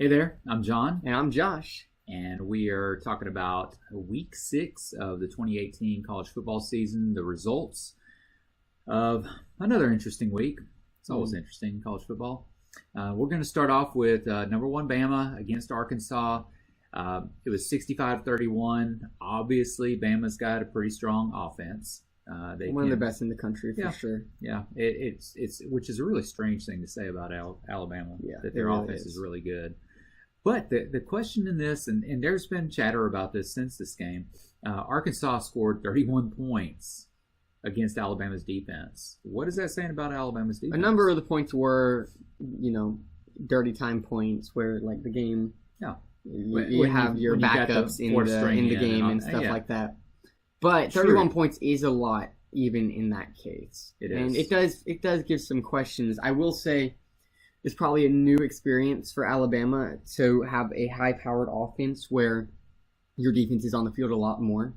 Hey there, I'm John. And I'm Josh. And we are talking about week 6 of the 2018 college football season, the results of another interesting week. It's always interesting in college football. We're going to start off with number 1 Bama against Arkansas. It was 65-31. Obviously, Bama's got a pretty strong offense. One of the best in the country, for sure. Yeah, it's which is a really strange thing to say about Alabama, that their offense is really good. But the question in this, and there's been chatter about this since this game, Arkansas scored 31 points against Alabama's defense. What is that saying about Alabama's defense? A number of the points were, dirty time points where, like, the game, you have your backups in the game and stuff like that. But 31 points is a lot, even in that case. It is. And it does give some questions. I will say it's probably a new experience for Alabama to have a high-powered offense where your defense is on the field a lot more.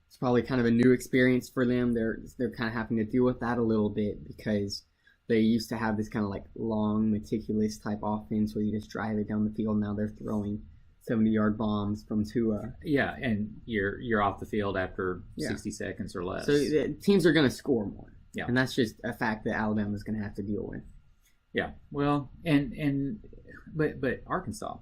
It's probably kind of a new experience for them. They're kind of having to deal with that a little bit because they used to have this kind of like long, meticulous type offense where you just drive it down the field. Now they're throwing 70-yard bombs from Tua. Yeah, and you're off the field after 60 seconds or less. So teams are going to score more. Yeah. And that's just a fact that Alabama's going to have to deal with. Yeah. Well, but Arkansas. I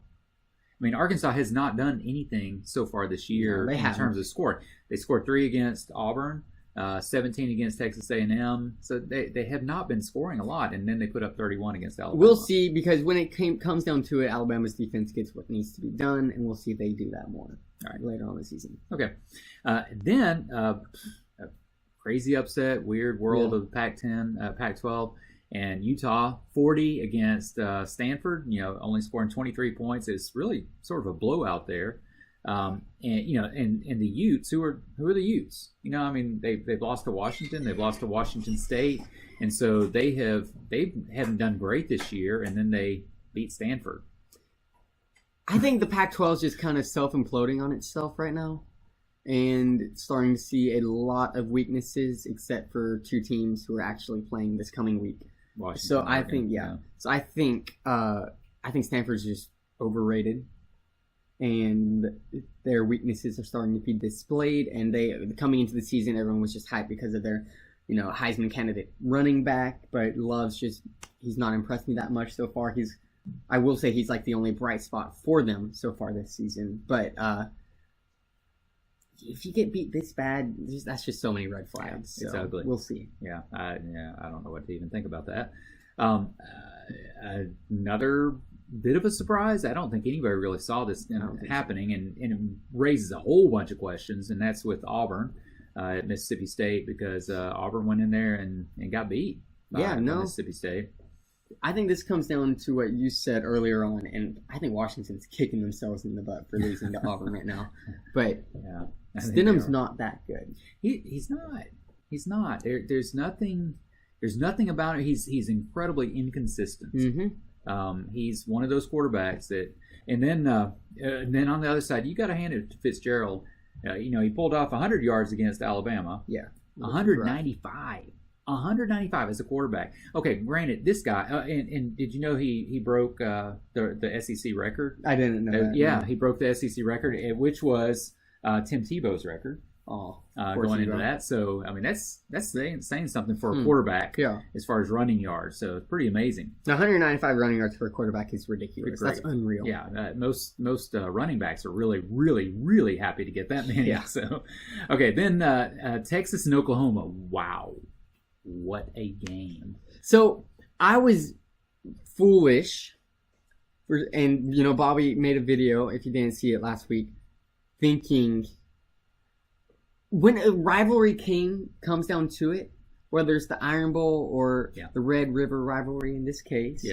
mean, Arkansas has not done anything so far this year in terms of score. They scored 3 against Auburn, 17 against Texas A&M. So they have not been scoring a lot, and then they put up 31 against Alabama. We'll see, because when it comes down to it, Alabama's defense gets what needs to be done, and we'll see if they do that more later on in the season. Okay. Then a crazy upset, weird world of Pac-10, Pac-12. And Utah, 40 against Stanford, only scoring 23 points. It's really sort of a blowout there. And the Utes, who are the Utes? They've lost to Washington, they've lost to Washington State, and so they haven't done great this year. And then they beat Stanford. I think the Pac-12 is just kind of self-imploding on itself right now, and starting to see a lot of weaknesses, except for 2 teams who are actually playing this coming week. Washington, so I think, So I think Stanford's just overrated, and their weaknesses are starting to be displayed. And they coming into the season, everyone was just hyped because of their, Heisman candidate running back. But Love's he's not impressed me that much so far. I will say he's like the only bright spot for them so far this season. But if you get beat this bad, that's just so many red flags. It's so ugly. We'll see. Yeah, I don't know what to even think about that. Another bit of a surprise. I don't think anybody really saw this happening, and it raises a whole bunch of questions, and that's with Auburn at Mississippi State, because Auburn went in there and got beat by Mississippi State. I think this comes down to what you said earlier on, and I think Washington's kicking themselves in the butt for losing to Auburn right now. But Stidham's not that good. He's not. He's not. There's nothing about it. He's incredibly inconsistent. Mm-hmm. He's one of those quarterbacks that, and then on the other side, you got to hand it to Fitzgerald. He pulled off 100 yards against Alabama. Yeah, 195. 195 as a quarterback. Okay, granted, this guy, and did you know he broke the SEC record? I didn't know that. Yeah, he broke the SEC record, which was Tim Tebow's record. Going into that. So, that's saying something for a quarterback as far as running yards. So, it's pretty amazing. Now, 195 running yards for a quarterback is ridiculous. That's unreal. Yeah, most running backs are really, really, really happy to get that many. Yeah. So, okay, then Texas and Oklahoma. Wow. What a game. So, I was foolish, and, Bobby made a video, if you didn't see it last week, thinking, when a rivalry comes down to it, whether it's the Iron Bowl or the Red River rivalry in this case,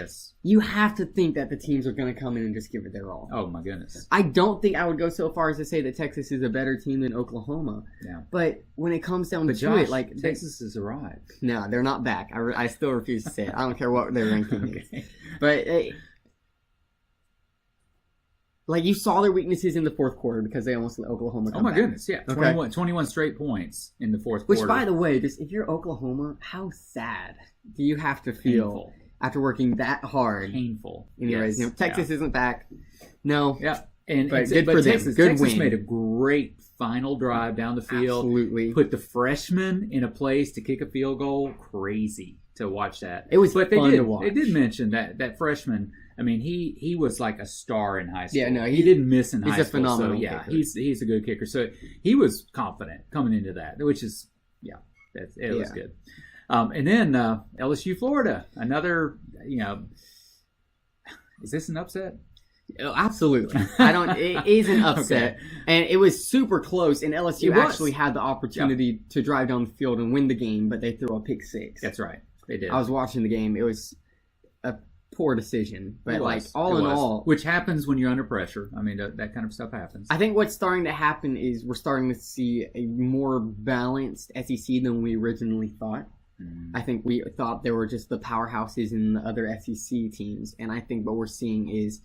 you have to think that the teams are going to come in and just give it their all. Oh, my goodness. I don't think I would go so far as to say that Texas is a better team than Oklahoma. Yeah. But when it comes down to Josh, it, like Texas has arrived. No, they're not back. I still refuse to say it. I don't care what their ranking is. But Like, you saw their weaknesses in the fourth quarter because they almost let Oklahoma come back. Goodness, yeah. 21 straight points in the fourth quarter. Which, by the way, if you're Oklahoma, how sad do you have to feel? Painful. after working that hard. Painful. Anyways, Yes. Texas isn't back. No. Yeah. And But good good for for them. Texas. Good Texas win. made a great final drive down the field. Absolutely. Put the freshman in a place to kick a field goal. Crazy to watch that. It was but fun to watch. They did mention that freshman. I mean, he was like a star in high school. Yeah, no, he didn't miss in high he's a school. phenomenal So yeah, kicker. he's a good kicker. So he was confident coming into that, which is it was good. And then LSU, Florida, another. Is this an upset? Oh, absolutely. It is an upset. Okay. And it was super close. And LSU It was. actually had the opportunity to drive down the field and win the game, but they threw a pick six. That's right. They did. I was watching the game. It was a poor decision. But It like was. all It in was. all, which happens when you're under pressure. I mean, that kind of stuff happens. I think what's starting to happen is we're starting to see a more balanced SEC than we originally thought. I think we thought there were just the powerhouses in the other SEC teams. And I think what we're seeing is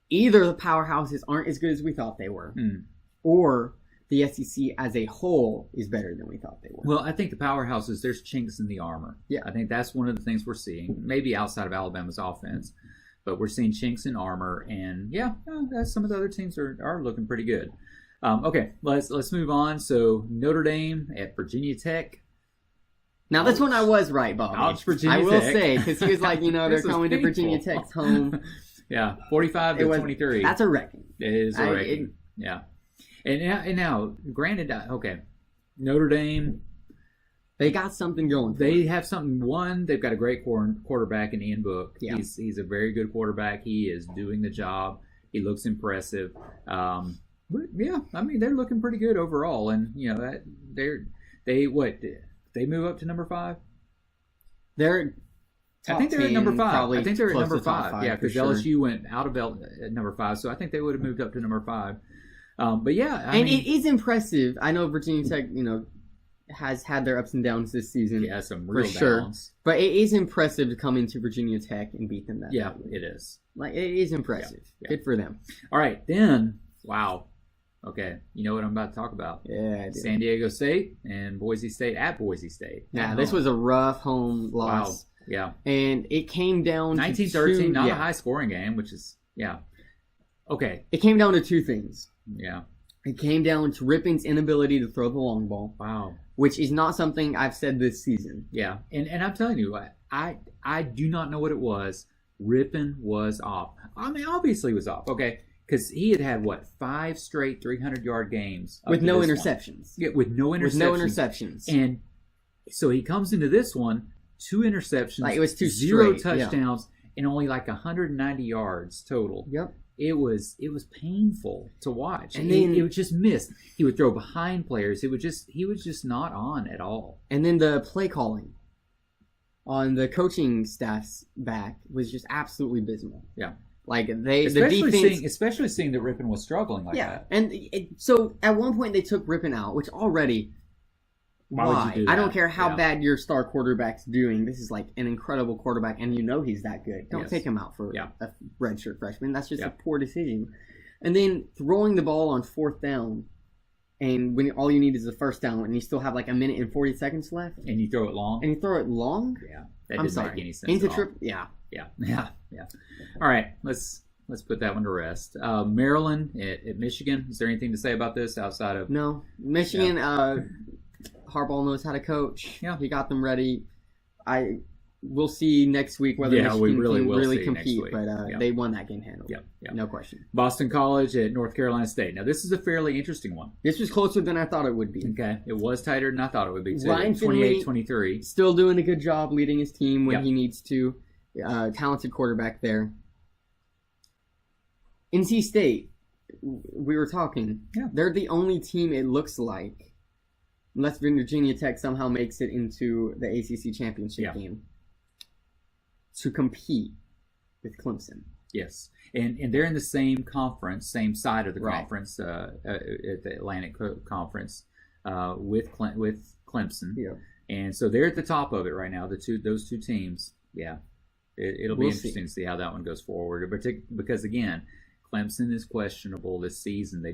either the powerhouses aren't as good as we thought they were, or the SEC as a whole is better than we thought they were. Well, I think the powerhouses, there's chinks in the armor. Yeah. I think that's one of the things we're seeing, maybe outside of Alabama's offense, but we're seeing chinks in armor, and some of the other teams are looking pretty good. Okay, let's move on. So Notre Dame at Virginia Tech. Now, this one I was right, Bobby. Ouch, Virginia I will Tech. say, because he was like, they're This was coming to Virginia painful. Tech's home. Yeah, 45 to 23. That's a wrecking. It is a wrecking. Yeah. And now, granted, okay, Notre Dame, They got something going. they have something. One, they've got a great quarterback in Ian Book. Yeah. He's a very good quarterback. He is doing the job. He looks impressive. But yeah, I mean, they're looking pretty good overall. And that they move up to number 5. They're I think they're at number 5. I think they're at close number to top 5. Yeah, for because sure. LSU went out of at number 5, so I think they would have moved up to number 5. But yeah, I And mean, it is impressive. I know Virginia Tech, has had their ups and downs this season. yeah, some real sure. downs. But it is impressive to come into Virginia Tech and beat them that Yeah, badly. it is. Like, it is impressive. Yeah. Good for them. All right, then, wow. Okay, you know what I'm about to talk about. Yeah, I do. San Diego State and Boise State at Boise State. Yeah, At this home. was a rough home loss. Wow. Yeah. And it came down to 19-13, not yeah. a high scoring game, which is, yeah. Okay, It came down to two things. yeah. It came down to Rippon's inability to throw the long ball, Wow. which is not something I've said this season. Yeah, and I'm telling you, I do not know what it was. Rippon was off. I mean, obviously he was off, okay? Because he had 5 straight 300-yard games. up With to no this one. interceptions. Yeah, with no interceptions. With no interceptions. And so he comes into this one, 2 interceptions, Like, it was 2 0 straight, yeah. touchdowns, and only 190 yards total. Yep. It was painful to watch. And And then- it would just miss. He would throw behind players. He was just not on at all. And then the play calling on the coaching staff's back was just absolutely abysmal. Yeah. Like, Especially seeing that Rippon was struggling like yeah. that. And so at one point they took Rippon out, which already, Why would you do I don't that? care how Yeah. bad your star quarterback's doing. This is like an incredible quarterback, and he's that good. Don't Yes. take him out for Yeah. a redshirt freshman. That's just Yeah. a poor decision. And then throwing the ball on 4th down, and when all you need is the first down, and you still have 1 minute and 40 seconds left, And you throw it long. and you throw it long. Yeah, that I'm didn't sorry. make any sense Into at all. trip. Yeah. Yeah. All right, let's put that one to rest. Maryland at Michigan. Is there anything to say about this outside of? No, Michigan. Harbaugh knows how to coach. Yeah. He got them ready. We'll see next week whether Michigan we really can will really see compete, next week. but Yeah. they won that game handily. Yeah. No question. Boston College at North Carolina State. Now this is a fairly interesting one. This was closer than I thought it would be. Okay, it was tighter than I thought it would be too. Ryan Finley- 28-23. Still doing a good job leading his team when Yep. he needs to. Talented quarterback there. NC State, we were talking. Yeah. They're the only team it looks like, unless Virginia Tech somehow makes it into the ACC championship Yeah. game, to compete with Clemson. Yes, and they're in the same conference, same side of the Right. conference, at the Atlantic Conference, with Clemson. Yeah. And so they're at the top of it right now. Those two teams. Yeah, it'll be We'll interesting to see how that one goes forward. Because again, Clemson is questionable this season. They're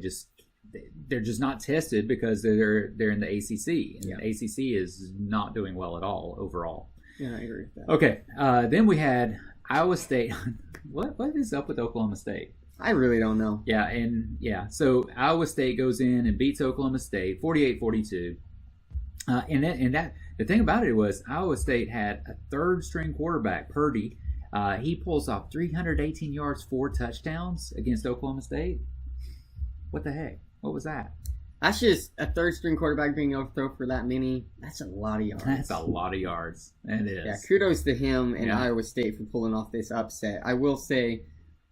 just not tested because they're in the ACC, and Yeah. the ACC is not doing well at all overall. Yeah, I agree with that. Okay, then we had Iowa State. What is up with Oklahoma State? I really don't know. So Iowa State goes in and beats Oklahoma State 48-42. The thing about it was Iowa State had a third string quarterback, Purdy. He pulls off 318 yards, 4 touchdowns against Oklahoma State. What the heck? What was that? That's just a third string quarterback being overthrown for that many. That's a lot of yards. That's a lot of yards. It is. Yeah, kudos to him and Iowa State for pulling off this upset. I will say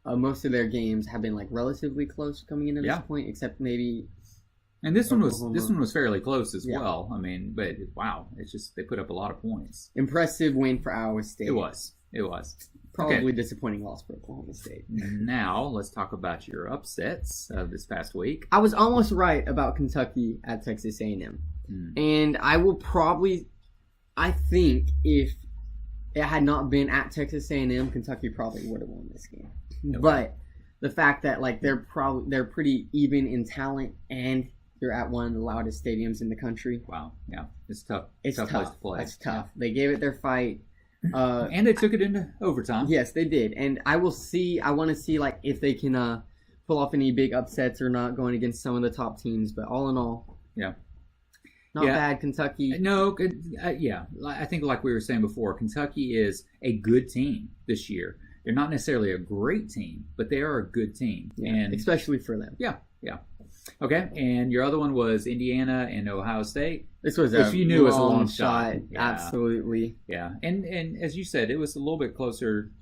most of their games have been like relatively close coming into this point, except maybe. And this one was fairly close as well. I mean, but wow, it's just they put up a lot of points. Impressive win for Iowa State. It was. Probably disappointing loss for Oklahoma State. Now let's talk about your upsets of this past week. I was almost right about Kentucky at Texas A&M, and I think if it had not been at Texas A&M, Kentucky probably would have won this game. Okay. But the fact that like they're pretty even in talent and they're at one of the loudest stadiums in the country. Wow, yeah, it's tough. It's tough. Place to play. It's tough. They gave it their fight. And they took it into overtime. Yes, they did. And I want to see like if they can pull off any big upsets or not going against some of the top teams. But all in all, not bad. Kentucky. No, I think like we were saying before, Kentucky is a good team this year. They're not necessarily a great team, but they are a good team, and especially for them. Yeah. Okay, and your other one was Indiana and Ohio State. This was which you knew was a long shot. Yeah. Absolutely. Yeah, and as you said, it was a little bit closer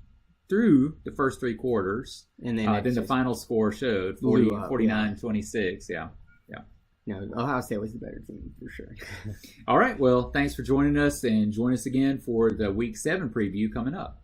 through the first 3 quarters, and then the final score showed 49-26. Yeah. No, Ohio State was the better team for sure. All right, well, thanks for joining us, and join us again for the Week 7 preview coming up.